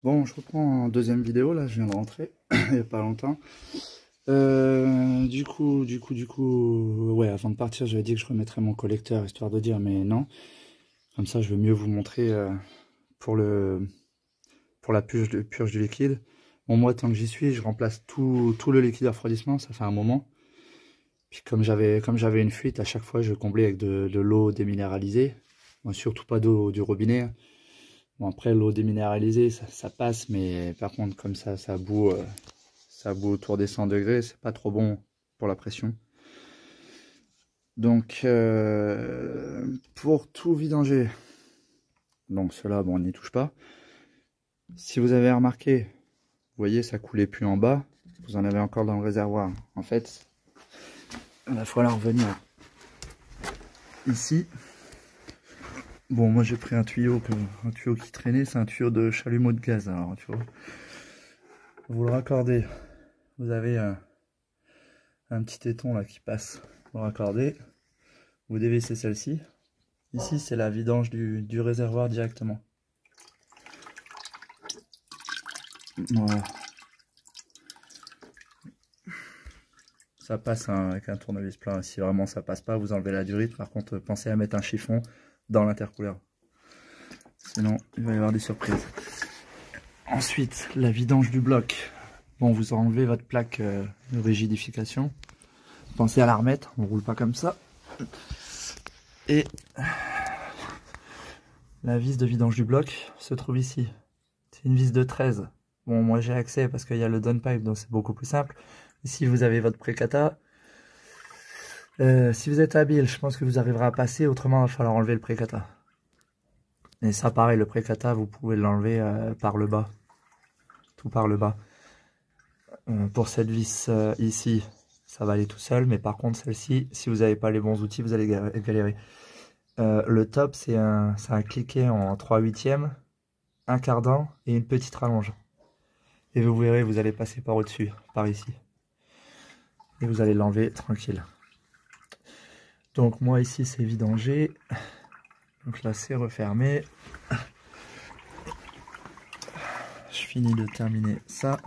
Bon, je reprends en deuxième vidéo, là, je viens de rentrer, il n'y a pas longtemps. Ouais, avant de partir, j'avais dit que je remettrais mon collecteur, histoire de dire, mais non. Comme ça, je veux mieux vous montrer pour la purge du liquide. Bon, moi, tant que j'y suis, je remplace tout le liquide refroidissement, ça fait un moment. Puis comme j'avais une fuite, à chaque fois, je comblais avec de l'eau déminéralisée. Bon, surtout pas d'eau du robinet. Bon, après, l'eau déminéralisée, ça passe, mais par contre, comme ça bout autour des 100 degrés, c'est pas trop bon pour la pression. Donc, pour tout vidanger, donc cela, bon, on n'y touche pas. Si vous avez remarqué, vous voyez, ça coulait plus en bas, vous en avez encore dans le réservoir. En fait, il va falloir revenir ici. Bon, moi j'ai pris un tuyau qui traînait, c'est un tuyau de chalumeau de gaz. Alors, tu vois, vous le raccordez. Vous avez un petit téton là qui passe. Vous le raccordez. Vous dévissez celle-ci. Ici, c'est la vidange du réservoir directement. Voilà. Ça passe avec un tournevis plein. Si vraiment ça passe pas, vous enlevez la durite. Par contre, pensez à mettre un chiffon dans l'intercouleur. Sinon, il va y avoir des surprises. Ensuite, la vidange du bloc. Bon, vous enlevez votre plaque de rigidification. Pensez à la remettre, on ne roule pas comme ça. Et la vis de vidange du bloc se trouve ici. C'est une vis de 13. Bon, moi j'ai accès parce qu'il y a le downpipe, donc c'est beaucoup plus simple. Ici, vous avez votre précata. Si vous êtes habile, je pense que vous arriverez à passer. Autrement, il va falloir enlever le précata. Et ça, pareil, le précata, vous pouvez l'enlever par le bas. Tout par le bas. Pour cette vis ici, ça va aller tout seul. Mais par contre, celle-ci, si vous n'avez pas les bons outils, vous allez galérer. Le top, c'est un cliquet en 3/8e, un cardan et une petite rallonge. Et vous verrez, vous allez passer par au-dessus, par ici. Et vous allez l'enlever tranquille. Donc moi ici c'est vidangé. Donc là c'est refermé. Je finis de terminer ça.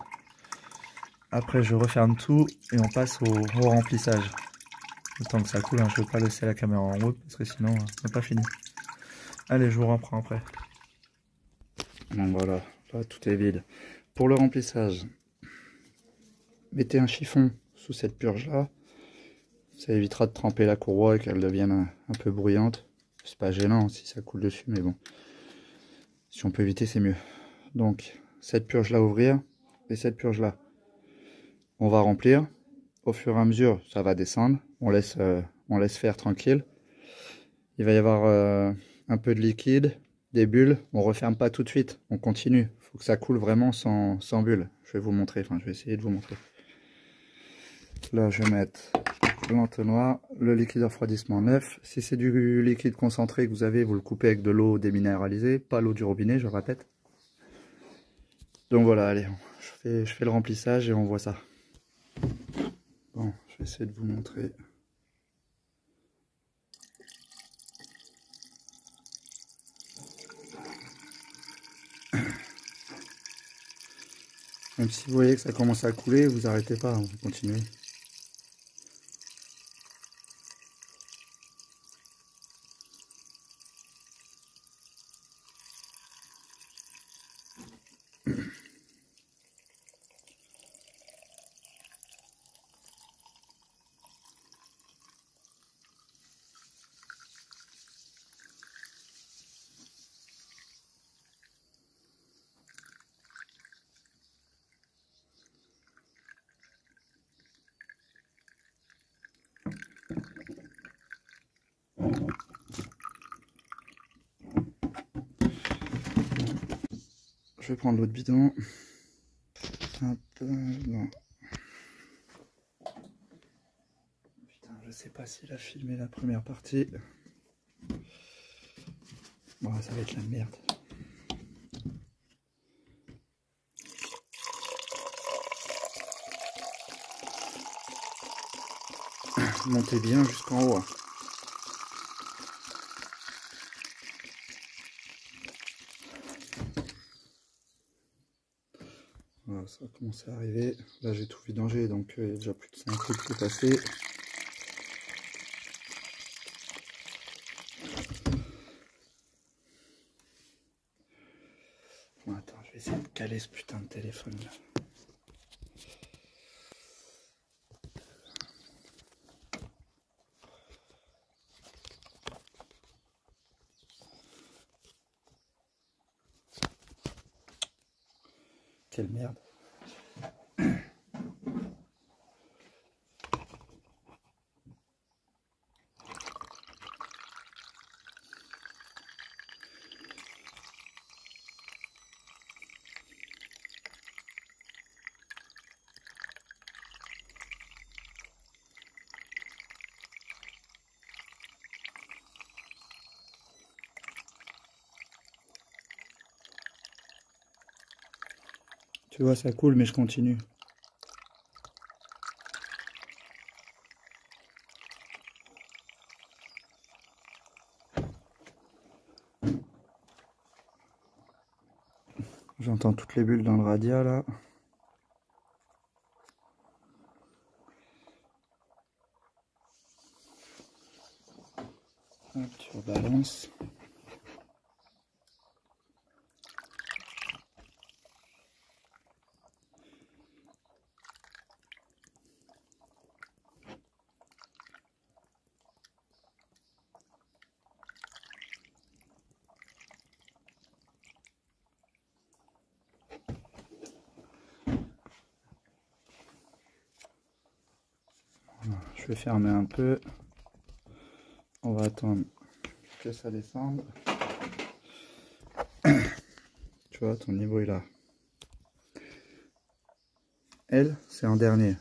Après je referme tout et on passe au remplissage. Le temps que ça coule, hein, je ne veux pas laisser la caméra en route parce que sinon on n'a pas fini. Allez, je vous reprends après. Donc voilà, là tout est vide. Pour le remplissage, mettez un chiffon sous cette purge là. Ça évitera de tremper la courroie et qu'elle devienne un peu bruyante. C'est pas gênant si ça coule dessus, mais bon. Si on peut éviter, c'est mieux. Donc, cette purge là ouvrir et cette purge là. On va remplir. Au fur et à mesure, ça va descendre. On laisse faire tranquille. Il va y avoir un peu de liquide, des bulles. On referme pas tout de suite. On continue. Il faut que ça coule vraiment sans bulles. Je vais vous montrer. Enfin, je vais essayer de vous montrer. Là, je vais mettre l'entonnoir, le liquide refroidissement neuf. Si c'est du liquide concentré que vous avez, vous le coupez avec de l'eau déminéralisée, pas l'eau du robinet, je répète. Donc voilà, allez, je fais le remplissage et on voit ça. Bon, je vais essayer de vous montrer. Même si vous voyez que ça commence à couler, vous arrêtez pas, vous continuez. Je vais prendre l'autre bidon. Hop, bon. Putain, je sais pas s'il a filmé la première partie. Bon, ça va être la merde. Montez bien jusqu'en haut. Voilà, ça a commencé à arriver. Là j'ai tout vidangé, donc il y a déjà plus de 5 litres qui est passé. Bon, attends, je vais essayer de caler ce putain de téléphone là. Quelle merde. Tu vois, ça coule, mais je continue. J'entends toutes les bulles dans le radial là. Hop, tu rebalances. Je vais fermer un peu. On va attendre que ça descende. Tu vois, ton niveau est là. Elle, c'est en dernier.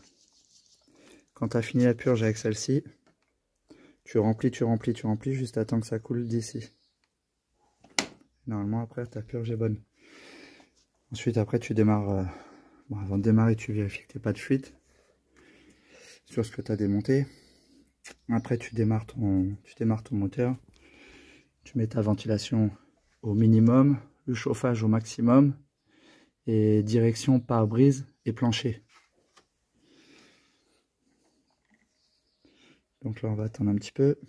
Quand tu as fini la purge avec celle-ci, tu remplis juste à temps que ça coule d'ici. Normalement, après, ta purge est bonne. Ensuite, après, tu démarres. Bon, avant de démarrer, tu vérifies que tu n'as pas de fuite sur ce que tu as démonté. Après, tu démarres ton moteur. Tu mets ta ventilation au minimum, le chauffage au maximum et direction pare-brise et plancher. Donc là, on va attendre un petit peu.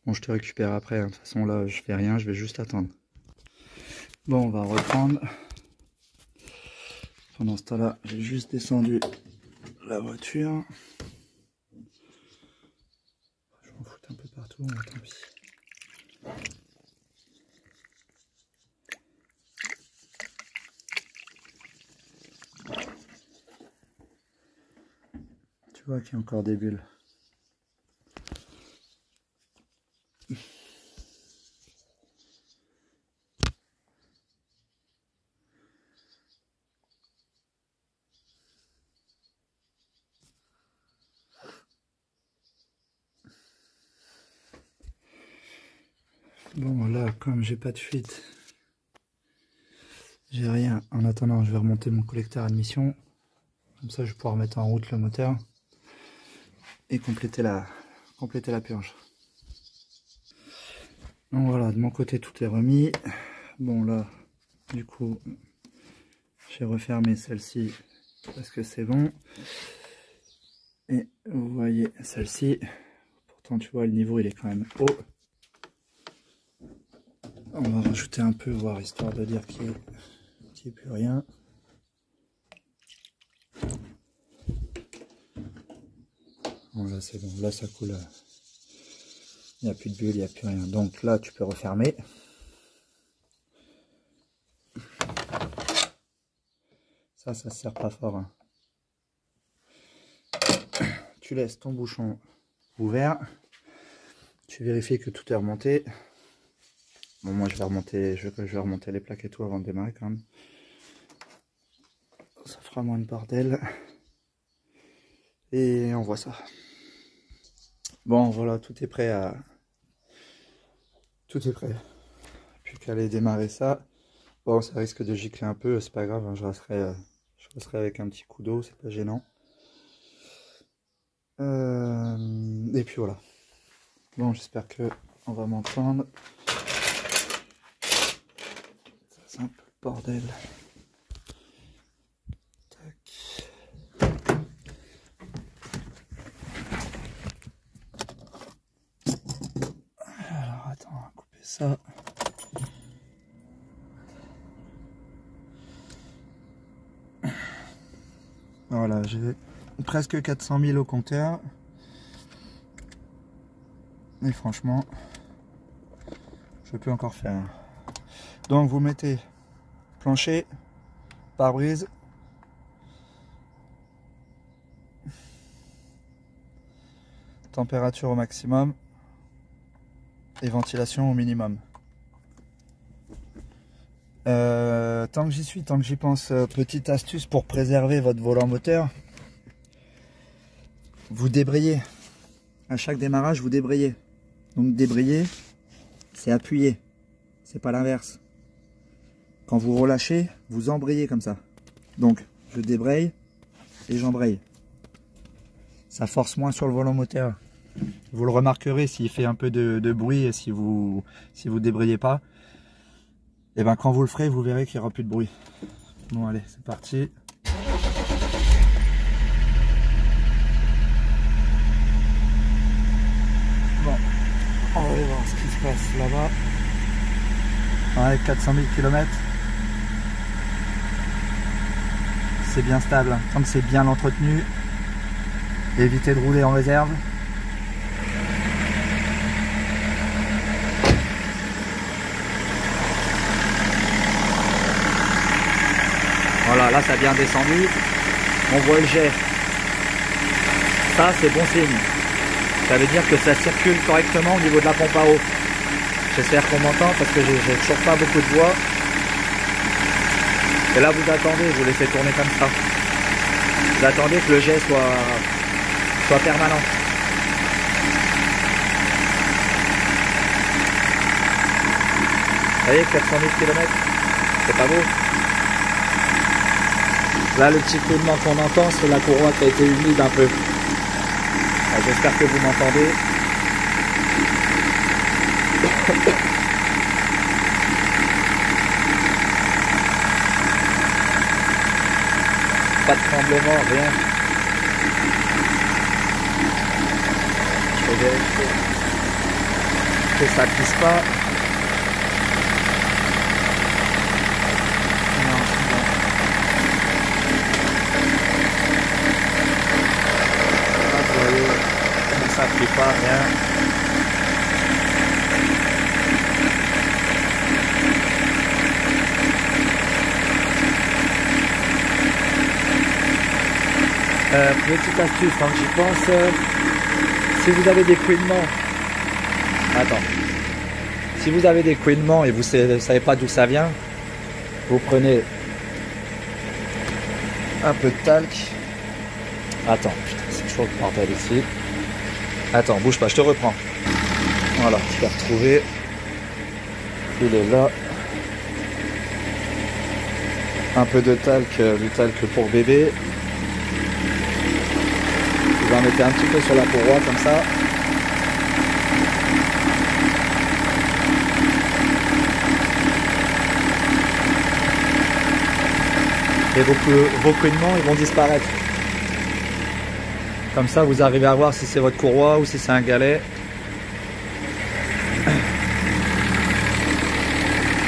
Bon, je te récupère après. De toute façon, là, je fais rien, je vais juste attendre. Bon, on va reprendre. Pendant ce temps-là, j'ai juste descendu la voiture. Je m'en fous un peu partout, mais tant pis. Tu vois qu'il y a encore des bulles. Bon là, comme j'ai pas de fuite, j'ai rien. En attendant, je vais remonter mon collecteur admission. Comme ça, je vais pouvoir mettre en route le moteur et compléter la purge. Donc voilà, de mon côté, tout est remis. Bon là, du coup, j'ai refermé celle-ci parce que c'est bon. Et vous voyez celle-ci, pourtant tu vois le niveau il est quand même haut. On va rajouter un peu, voir histoire de dire qu'il n'y ait plus rien. Bon là c'est bon, là ça coule. Il n'y a plus de bulles, il n'y a plus rien. Donc là tu peux refermer. Ça se serre pas fort. Hein. Tu laisses ton bouchon ouvert. Tu vérifies que tout est remonté. Bon, moi je vais remonter les plaques et tout avant de démarrer quand même. Ça fera moins de bordel. Et on voit ça. Bon voilà, tout est prêt à... Tout est prêt. Plus qu'à aller démarrer ça. Bon, ça risque de gicler un peu, c'est pas grave, hein, je resterai avec un petit coup d'eau, c'est pas gênant. Et puis voilà. Bon, j'espère que on va m'entendre. bordel. Alors attends, on va couper ça. Voilà, j'ai presque 400 000 au compteur. Et franchement, je peux encore faire. Donc vous mettez plancher, pare-brise, température au maximum et ventilation au minimum. Tant que j'y suis, tant que j'y pense, petite astuce pour préserver votre volant moteur, vous débrayez. À chaque démarrage, vous débrayez. Donc débrayer, c'est appuyer, c'est pas l'inverse. Quand vous relâchez, vous embrayez comme ça. Donc je débraye et j'embraye. Ça force moins sur le volant moteur. Vous le remarquerez s'il fait un peu de bruit et si vous débrayez pas. Et ben quand vous le ferez, vous verrez qu'il n'y aura plus de bruit. Bon allez, c'est parti. Bon, on va aller voir ce qui se passe là-bas. Ouais, 400 000 km. C'est bien stable, tant que c'est bien entretenu. Évitez de rouler en réserve. Voilà, là ça a bien descendu. On voit le jet. Ça c'est bon signe. Ça veut dire que ça circule correctement au niveau de la pompe à eau. J'espère qu'on m'entend parce que j'ai toujours pas beaucoup de voix. Et là vous attendez, vous laissez tourner comme ça. Vous attendez que le jet soit permanent. Vous voyez, 400 000 km, c'est pas beau. Là, le petit coulement qu'on entend, c'est la courroie qui a été humide un peu. J'espère que vous m'entendez. Pas de tremblement, rien. Je vais vérifier que ça ne pisse pas. Non, non. Là, vous voyez, ça ne plie pas, rien. Petite astuce, quand j'y pense, si vous avez des couinements, si vous avez des couinements et vous ne savez pas d'où ça vient, vous prenez un peu de talc. Attends, putain, c'est chaud le bordel ici. Attends, bouge pas, je te reprends. Voilà, tu l'as retrouvé. Il est là. Un peu de talc, du talc pour bébé. Vous en mettez un petit peu sur la courroie comme ça. Et vos couinements ils vont disparaître. Comme ça vous arrivez à voir si c'est votre courroie ou si c'est un galet.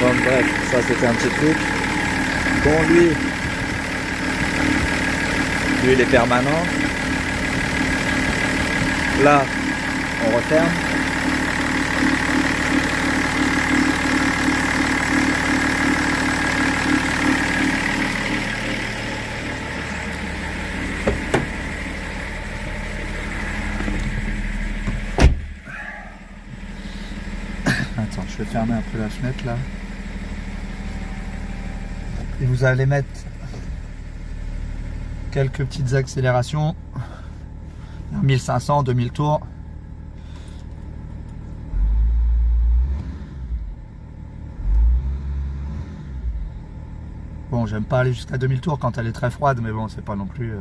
Bon bref, ça c'était un petit truc. Bon lui il est permanent. Là, on referme. Attends, je vais fermer un peu la fenêtre là. Et vous allez mettre quelques petites accélérations. 1500, 2000 tours. Bon, j'aime pas aller jusqu'à 2000 tours quand elle est très froide, mais bon, c'est pas non plus...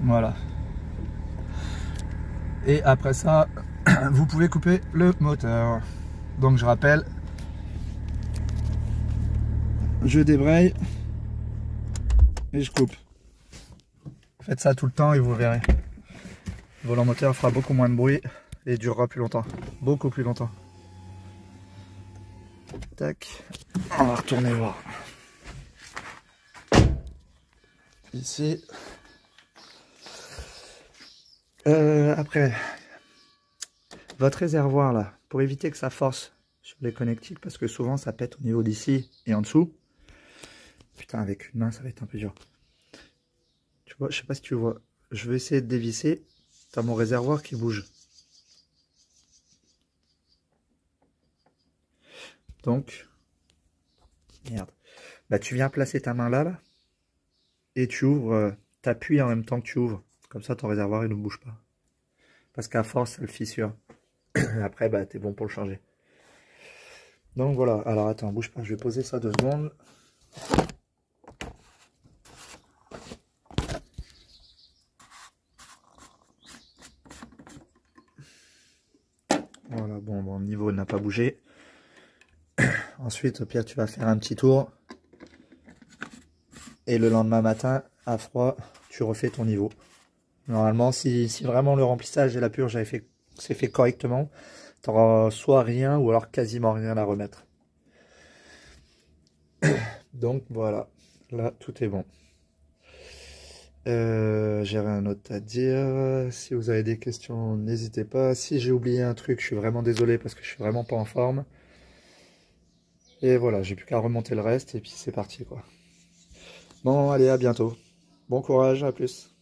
Voilà. Et après ça, vous pouvez couper le moteur. Donc je rappelle, je débraye et je coupe. Faites ça tout le temps et vous verrez. Le volant moteur fera beaucoup moins de bruit et durera plus longtemps. Beaucoup plus longtemps. Tac. On va retourner voir. Ici. Après, votre réservoir là, pour éviter que ça force sur les connectiques, parce que souvent ça pète au niveau d'ici et en dessous. Putain, avec une main ça va être un peu dur. Tu vois, je sais pas si tu vois. Je vais essayer de dévisser. T'as mon réservoir qui bouge. Donc, merde. Bah tu viens placer ta main là, et tu ouvres, t'appuies en même temps que tu ouvres. Comme ça ton réservoir il ne bouge pas. Parce qu'à force ça le fissure. Après bah t'es bon pour le changer. Donc voilà, alors attends, bouge pas, je vais poser ça 2 secondes. Voilà, bon, le niveau n'a pas bougé. Ensuite, au pire, tu vas faire un petit tour. Et le lendemain matin, à froid, tu refais ton niveau. Normalement, si vraiment le remplissage et la purge s'est fait correctement, tu n'auras soit rien ou alors quasiment rien à remettre. Donc voilà, là tout est bon. J'ai rien d'autre à dire. Si vous avez des questions, n'hésitez pas. Si j'ai oublié un truc, je suis vraiment désolé parce que je suis vraiment pas en forme. Et voilà, j'ai plus qu'à remonter le reste et puis c'est parti quoi. Bon, allez, à bientôt. Bon courage, à plus.